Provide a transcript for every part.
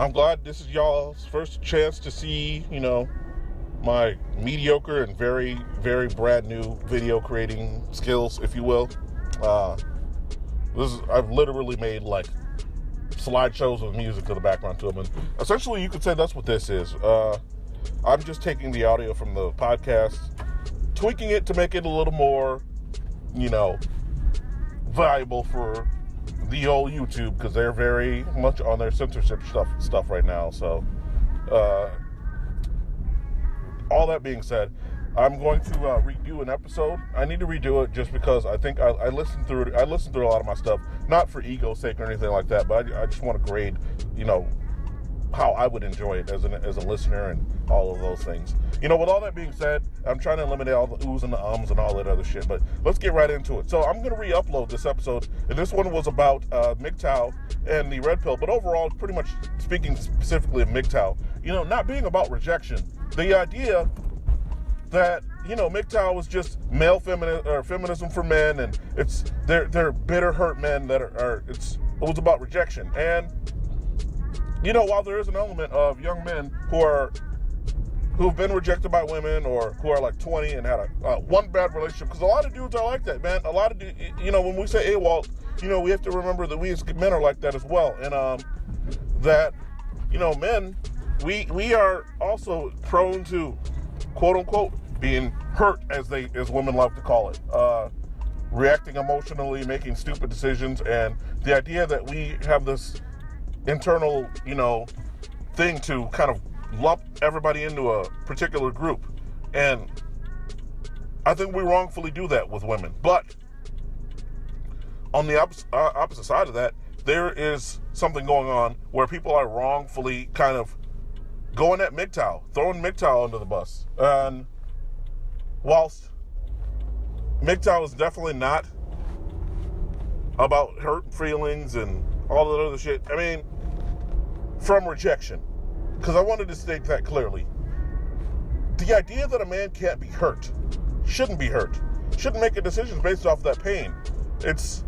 I'm glad this is y'all's first chance to see, my mediocre and very, very brand new video creating skills, if you will. I've literally made like slideshows with music to the background to them, and essentially you could say that's what this is. I'm just taking the audio from the podcast, tweaking it to make it a little more, valuable for the old YouTube, because they're very much on their censorship stuff right now. So, all that being said, I'm going to redo an episode. I need to redo it just because I think I listened through it. I listened through a lot of my stuff, not for ego's sake or anything like that, but I just want to grade, how I would enjoy it as a listener and all of those things. With all that being said, I'm trying to eliminate all the oohs and the ums and all that other shit, but let's get right into it. So I'm going to re-upload this episode, and this one was about MGTOW and the red pill, but overall, pretty much speaking specifically of MGTOW, not being about rejection. The idea that, MGTOW is just male feminism for men, and they're bitter, hurt men that it was about rejection. And while there is an element of young men who've been rejected by women, or who are like 20 and had one bad relationship, because a lot of dudes are like that, man. A lot of dudes, when we say AWOL, we have to remember that we as men are like that as well, and that men, we are also prone to, quote unquote, being hurt, as women love to call it, reacting emotionally, making stupid decisions, and the idea that we have this internal, thing to kind of lump everybody into a particular group. And I think we wrongfully do that with women. But on the opposite side of that, there is something going on where people are wrongfully kind of going at MGTOW, throwing MGTOW under the bus. And whilst MGTOW is definitely not about hurt feelings and all that other shit, from rejection, because I wanted to state that clearly. The idea that a man can't be hurt, shouldn't be hurt, shouldn't make a decision based off of that pain. It's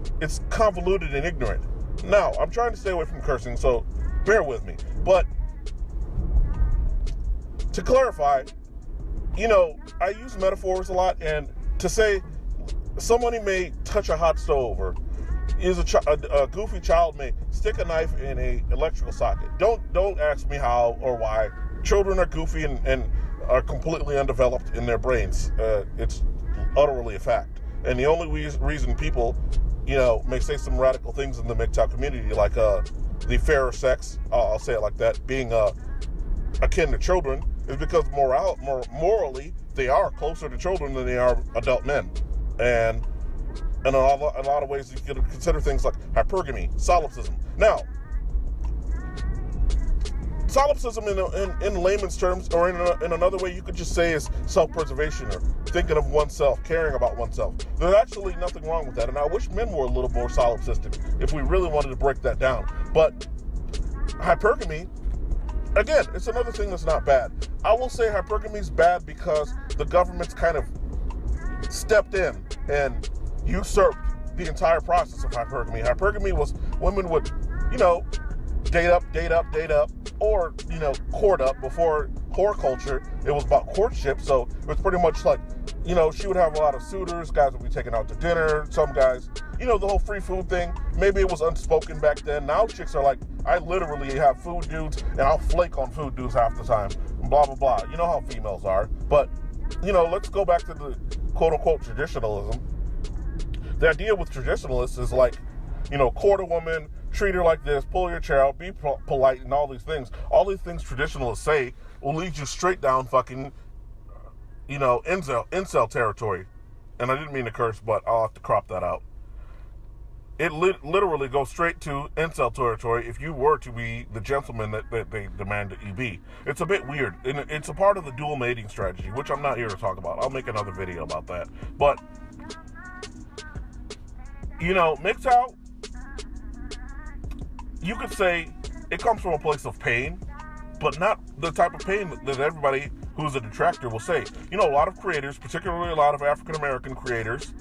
convoluted and ignorant. Now, I'm trying to stay away from cursing, so bear with me. But to clarify, I use metaphors a lot, and to say somebody may touch a hot stove, or a goofy child may stick a knife in a electrical socket. Don't ask me how or why. Children are goofy and are completely undeveloped in their brains. It's utterly a fact. And the only reason people, may say some radical things in the MGTOW community, like the fairer sex, I'll say it like that, being akin to children, is because morally they are closer to children than they are adult men. And in a lot of ways, you can consider things like hypergamy, solipsism. Now, solipsism in layman's terms, or in another way, you could just say is self-preservation, or thinking of oneself, caring about oneself. There's actually nothing wrong with that, and I wish men were a little more solipsistic if we really wanted to break that down. But hypergamy, again, it's another thing that's not bad. I will say hypergamy is bad because the government's kind of stepped in and usurped the entire process of hypergamy. Hypergamy was women would, date up, or, court up. Before whore culture, it was about courtship, so it was pretty much like, she would have a lot of suitors, guys would be taken out to dinner, some guys, the whole free food thing. Maybe it was unspoken back then. Now chicks are like, I literally have food dudes, and I'll flake on food dudes half the time, blah, blah, blah. You know how females are. But, let's go back to the quote-unquote traditionalism. The idea with traditionalists is like, court a woman, treat her like this, pull your chair out, be polite, and all these things. All these things traditionalists say will lead you straight down fucking, incel territory. And I didn't mean to curse, but I'll have to crop that out. It literally goes straight to incel territory if you were to be the gentleman that they demand that you be. It's a bit weird. And it's a part of the dual mating strategy, which I'm not here to talk about. I'll make another video about that. But MGTOW, you could say it comes from a place of pain, but not the type of pain that everybody who's a detractor will say. A lot of creators, particularly a lot of African American creators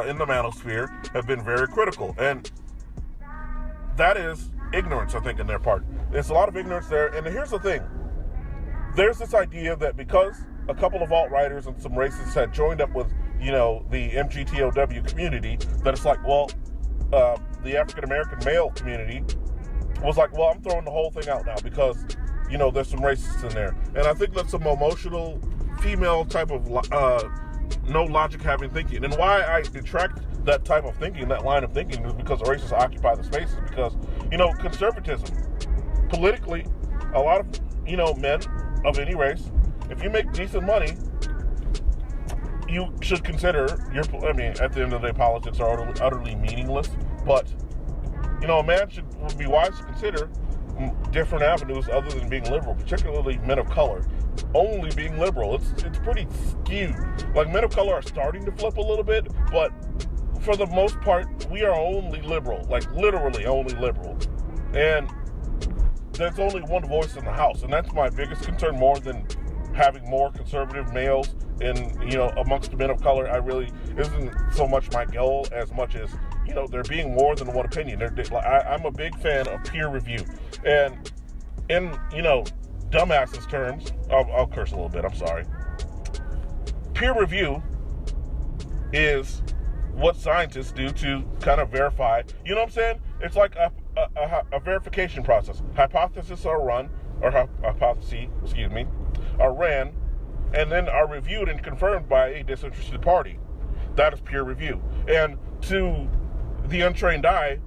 in the manosphere, have been very critical, and that is ignorance, I think, in their part. There's a lot of ignorance there. And here's the thing. There's this idea that because a couple of alt-righters and some racists had joined up with, the MGTOW community, that it's like, well, the African-American male community was like, well, I'm throwing the whole thing out now because, there's some racists in there. And I think that's some emotional, female type of no logic having thinking. And why I detract that type of thinking, that line of thinking, is because racists occupy the spaces. Because, conservatism, politically, a lot of, men of any race, if you make decent money, you should consider at the end of the day, politics are utterly meaningless. But, a man would be wise to consider different avenues other than being liberal, particularly men of color. Only being liberal. It's pretty skewed. Like, men of color are starting to flip a little bit, but for the most part, we are only liberal. Like, literally only liberal. And there's only one voice in the House, and that's my biggest concern, more than having more conservative males amongst the men of color. Isn't so much my goal as much as, there being more than one opinion. I'm a big fan of peer review. And in, dumbasses terms, I'll curse a little bit, I'm sorry. Peer review is what scientists do to kind of verify, you know what I'm saying? It's like a verification process. Hypotheses are ran, and then are reviewed and confirmed by a disinterested party. That is peer review. And to the untrained eye,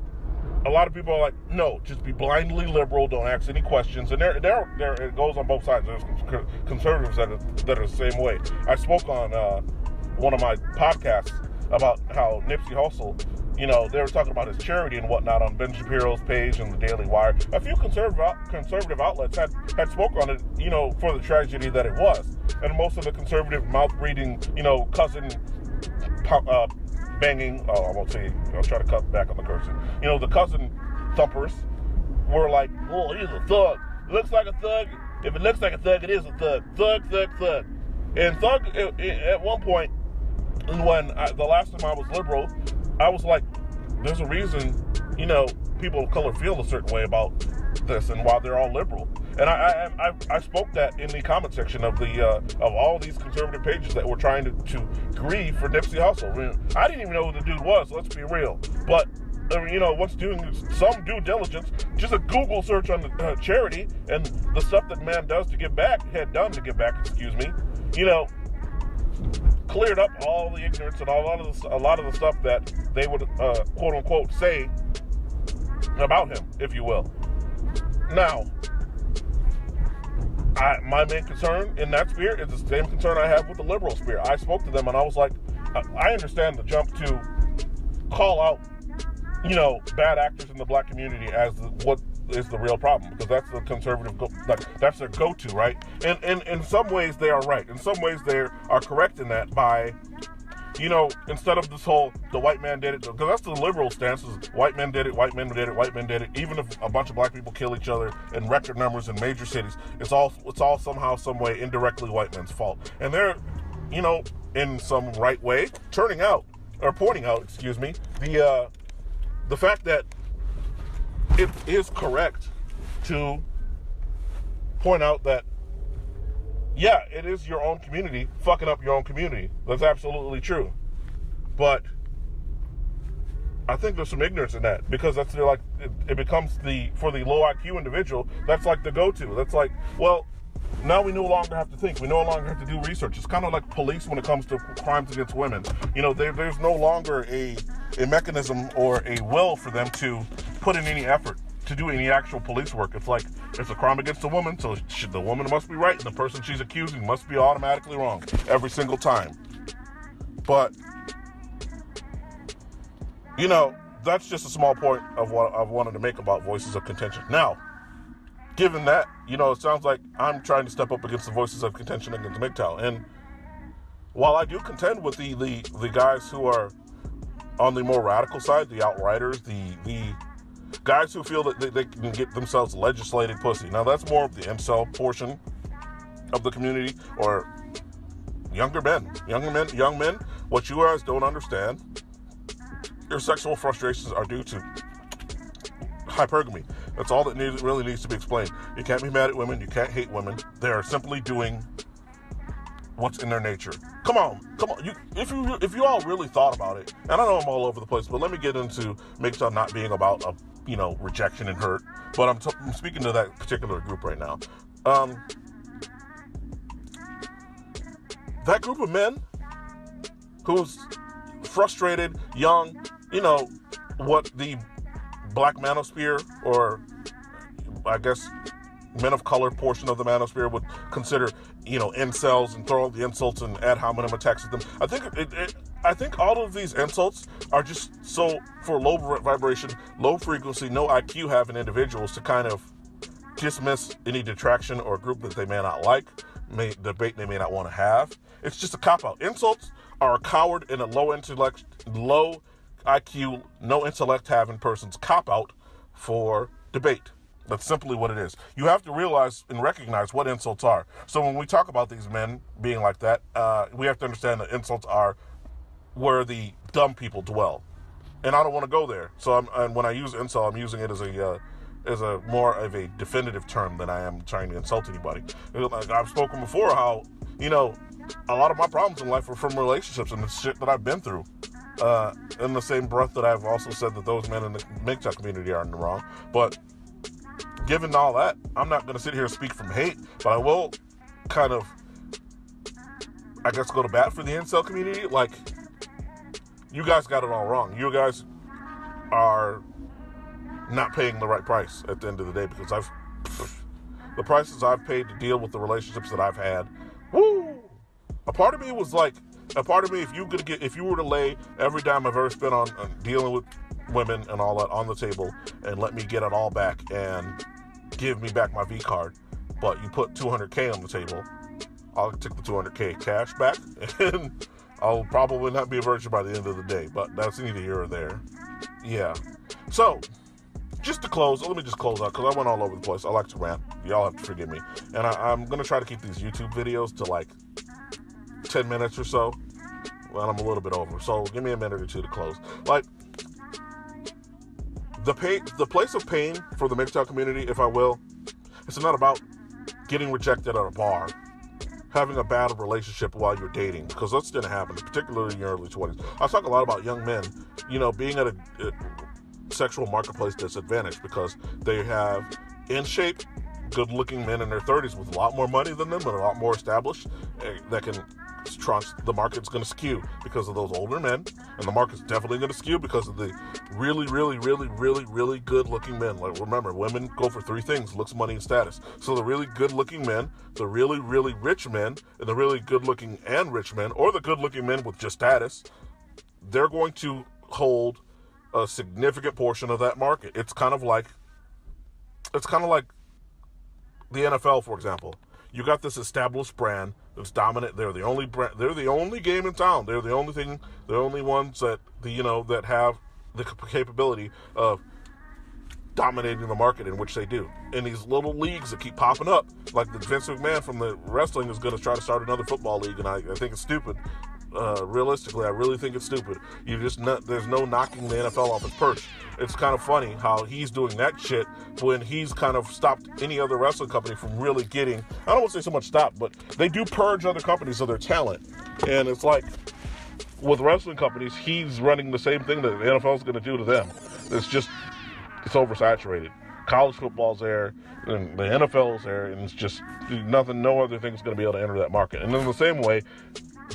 a lot of people are like, no, just be blindly liberal, don't ask any questions. And there it goes on both sides. There's conservatives that are the same way. I spoke on one of my podcasts about how Nipsey Hussle, they were talking about his charity and whatnot on Ben Shapiro's page and the Daily Wire. A few conservative outlets had spoke on it, for the tragedy that it was. And most of the conservative mouth-breathing, cousin banging, I won't say, I'll try to cut back on the cursing. The cousin thumpers were like, oh, he's a thug. Looks like a thug. If it looks like a thug, it is a thug. Thug, thug, thug. And thug, at one point, when the last time I was liberal, I was like, there's a reason, people of color feel a certain way about this and why they're all liberal. And I spoke that in the comment section of all these conservative pages that were trying to grieve for Nipsey Hussle. I didn't even know who the dude was, let's be real. But, once doing some due diligence, just a Google search on the charity and the stuff that man had done to give back, cleared up all the ignorance and a lot of the stuff that they would quote unquote say about him, if you will. Now, my main concern in that sphere is the same concern I have with the liberal sphere. I spoke to them and I was like, I understand the jump to call out, bad actors in the black community as what is the real problem, because that's the conservative, that's their go-to, right? And in some ways they are right. In some ways they are correct in that by, instead of this whole, the white man did it, because that's the liberal stance, is white men did it, white men did it, white men did it. Even if a bunch of black people kill each other in record numbers in major cities, it's all somehow, some way, indirectly white men's fault. And they're, in some right way, pointing out, the fact that it is correct to point out that, yeah, it is your own community fucking up your own community. That's absolutely true. But I think there's some ignorance in that, because that's it becomes for the low IQ individual, that's like the go-to. That's like, well, now we no longer have to think. We no longer have to do research. It's kind of like police when it comes to crimes against women. There's no longer a mechanism or a will for them to put in any effort to do any actual police work. It's like, it's a crime against a woman, so the woman must be right, and the person she's accusing must be automatically wrong every single time. But, that's just a small point of what I've wanted to make about voices of contention. Now, given that, it sounds like I'm trying to step up against the voices of contention against MGTOW. And while I do contend with the guys who are on the more radical side, the outriders, the guys who feel that they can get themselves legislated pussy. Now, that's more of the incel portion of the community, or young men. What you guys don't understand, your sexual frustrations are due to hypergamy. That's all that really needs to be explained. You can't be mad at women. You can't hate women. They are simply doing what's in their nature. Come on. If you all really thought about it, and I know I'm all over the place, but let me get into MGTOW not being about rejection and hurt. But I'm speaking to that particular group right now. That group of men who's frustrated, young, what the black manosphere, or I guess men of color portion of the manosphere would consider, incels, and throw out the insults and ad hominem attacks at them. I think all of these insults are just so for low vibration, low frequency, no IQ having individuals to kind of dismiss any detraction or group that they may not like, debate they may not want to have. It's just a cop-out. Insults are a coward and a low IQ, no intellect having person's cop-out for debate. That's simply what it is. You have to realize and recognize what insults are. So when we talk about these men being like that, we have to understand that insults are where the dumb people dwell. And I don't want to go there. So when I use insult, I'm using it as a more of a definitive term than I am trying to insult anybody. Like I've spoken before how, a lot of my problems in life are from relationships and the shit that I've been through. In the same breath that I've also said that those men in the MGTOW community are in the wrong. But given all that, I'm not going to sit here and speak from hate, but I will kind of, I guess, go to bat for the incel community. Like, you guys got it all wrong. You guys are not paying the right price at the end of the day, because the prices I've paid to deal with the relationships that I've had, a part of me was like, if you were to lay every dime I've ever spent on dealing with women and all that on the table and let me get it all back and give me back my V card, but you put $200K on the table, I'll take the $200K cash back and I'll probably not be a virgin by the end of the day, but that's neither here or there. Yeah. So, just to close, let me just close out because I went all over the place. I like to rant. Y'all have to forgive me. And I'm going to try to keep these YouTube videos to like 10 minutes or so. Well, I'm a little bit over. So give me a minute or two to close. Like, the place of pain for the MGTOW community, if I will, it's not about getting rejected at a bar, having a bad relationship while you're dating, because that's going to happen, particularly in your early 20s. I talk a lot about young men, being at a sexual marketplace disadvantage because they have in shape, good-looking men in their 30s with a lot more money than them and a lot more established that can the market's going to skew because of those older men, and the market's definitely going to skew because of the really, really, really, really, really good-looking men. Like, remember, women go for three things: looks, money, and status. So the really good-looking men, the really, really rich men, and the really good-looking and rich men, or the good-looking men with just status, they're going to hold a significant portion of that market. It's kind of like the NFL, for example. You got this established brand that's dominant. They're the only brand. They're the only game in town. They're the only thing. They're the only ones that that have the capability of dominating the market in which they do. And these little leagues that keep popping up, like the Vince McMahon from the wrestling is going to try to start another football league, and I think it's stupid. Realistically, I really think it's stupid. There's no knocking the NFL off its perch. It's kind of funny how he's doing that shit when he's kind of stopped any other wrestling company from really getting, I don't want to say so much stop, but they do purge other companies of their talent. And it's like, with wrestling companies, he's running the same thing that the NFL is going to do to them. It's oversaturated. College football's there, and the NFL's there, and it's just no other thing's going to be able to enter that market. And in the same way,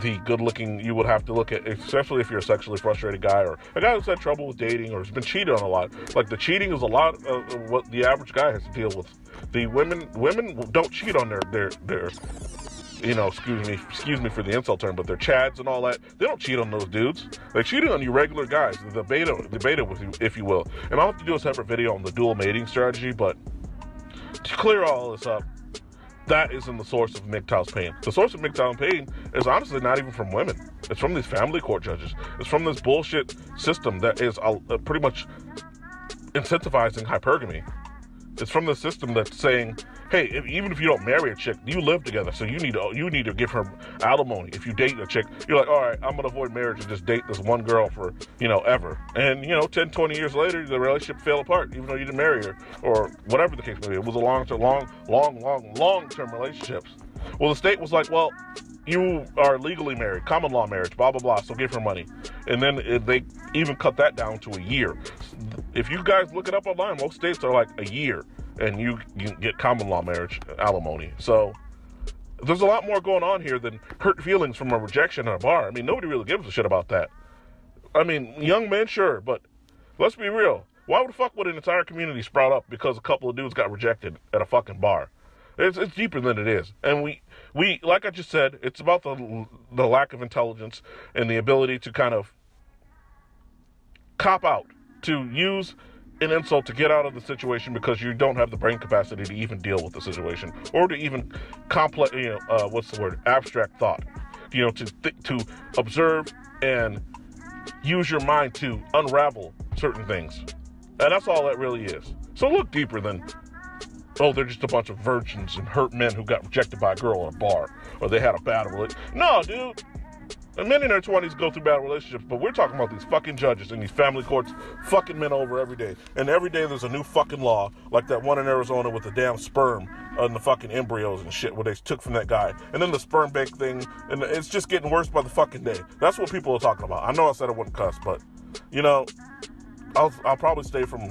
the good-looking, you would have to look at, especially if you're a sexually frustrated guy or a guy who's had trouble with dating or has been cheated on a lot. Like, the cheating is a lot of what the average guy has to deal with. The women don't cheat on their excuse me for the insult term, but their chads and all that. They don't cheat on those dudes. They're cheating on you regular guys, the beta with you, if you will. And I'll have to do a separate video on the dual mating strategy, but to clear all this up, that isn't the source of MGTOW's pain. The source of MGTOW's pain is honestly not even from women. It's from these family court judges. It's from this bullshit system that is pretty much incentivizing hypergamy. It's from the system that's saying, hey, even if you don't marry a chick, you live together, so you need to give her alimony. If you date a chick, you're like, all right, I'm going to avoid marriage and just date this one girl for, ever. And, 10, 20 years later, the relationship fell apart, even though you didn't marry her, or whatever the case may be. It was a long-term relationships. Well, the state was like, well, you are legally married, common law marriage, blah, blah, blah, so give her money. And then they even cut that down to a year. If you guys look it up online, most states are like a year, and you get common law marriage alimony. So there's a lot more going on here than hurt feelings from a rejection in a bar. I mean, nobody really gives a shit about that. I mean, young men, sure, but let's be real. Why the fuck would an entire community sprout up because a couple of dudes got rejected at a fucking bar? It's deeper than it is. And we like I just said, it's about the lack of intelligence and the ability to kind of cop out, to use an insult to get out of the situation because you don't have the brain capacity to even deal with the situation, or to even abstract thought, to observe and use your mind to unravel certain things. And that's all that really is. So look deeper than, oh, they're just a bunch of virgins and hurt men who got rejected by a girl at a bar, or they had a bad relationship. No, dude. Men in their 20s go through bad relationships, but we're talking about these fucking judges in these family courts fucking men over every day. And every day there's a new fucking law, like that one in Arizona with the damn sperm and the fucking embryos and shit, where they took from that guy. And then the sperm bank thing, and it's just getting worse by the fucking day. That's what people are talking about. I know I said I wouldn't cuss, but, I'll probably stay from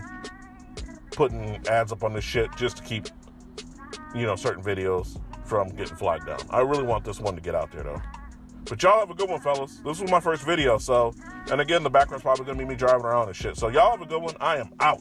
putting ads up on this shit just to keep, certain videos from getting flagged down. I really want this one to get out there, though. But y'all have a good one, fellas. This was my first video, and again, the background's probably going to be me driving around and shit. So y'all have a good one. I am out.